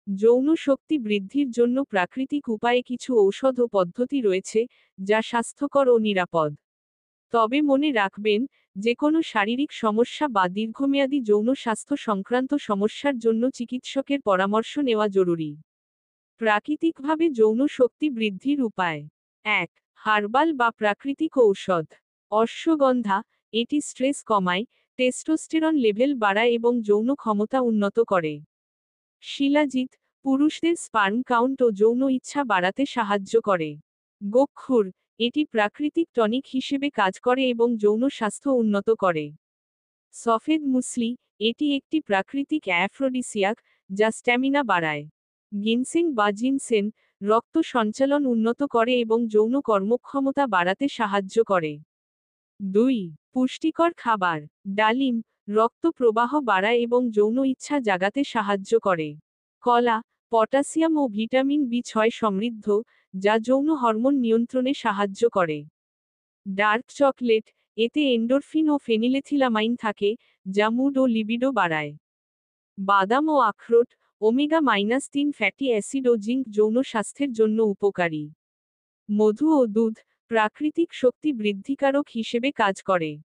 যৌন শক্তি বৃদ্ধির জন্য প্রাকৃতিক উপায়ে কিছু ঔষধ ও পদ্ধতি রয়েছে, যা স্বাস্থ্যকর ও নিরাপদ। তবে মনে রাখবেন, যে কোনো শারীরিক সমস্যা বা দীর্ঘমেয়াদী যৌন স্বাস্থ্য সংক্রান্ত সমস্যার জন্য চিকিৎসকের পরামর্শ নেওয়া জরুরি। প্রাকৃতিকভাবে যৌন শক্তি বৃদ্ধির উপায়। ১. হার্বাল বা প্রাকৃতিক ঔষধ। অশ্বগন্ধা, এটি স্ট্রেস কমায়, টেস্টোস্টেরন লেভেল বাড়ায় এবং যৌন ক্ষমতা উন্নত করে। শিলাজিৎ, পুরুষদের স্পার্ম কাউন্ট ও যৌন ইচ্ছা বাড়াতে সাহায্য করে। গোক্ষুর, এটি প্রাকৃতিক টনিক হিসেবে কাজ করে এবং যৌন স্বাস্থ্য উন্নত করে। সফেদ মুসলি, এটি একটি প্রাকৃতিক অ্যাফ্রোডিসিয়াক, যা স্ট্যামিনা বাড়ায়। গিনসেং বা জিনসেন, রক্ত সঞ্চালন উন্নত করে এবং যৌন কর্মক্ষমতা বাড়াতে সাহায্য করে। ২. পুষ্টিকর খাবার। ডালিম, রক্ত প্রবাহ বাড়ায় এবং যৌন ইচ্ছা জাগাতে সাহায্য করে। কলা, পটাশিয়াম ও ভিটামিন বি6 সমৃদ্ধ, যা যৌন হরমোন নিয়ন্ত্রণে সাহায্য করে। ডার্ক চকলেট, এতে এন্ডোরফিন ও ফেনিলেথিলামাইন থাকে, যা মুড ও লিবিডো বাড়ায়। বাদাম ও আখরোট, ওমেগা-3 ফ্যাটি অ্যাসিড ও জিঙ্ক যৌন স্বাস্থ্যের জন্য উপকারী। মধু ও দুধ, প্রাকৃতিক শক্তি বৃদ্ধিকারক হিসেবে কাজ করে।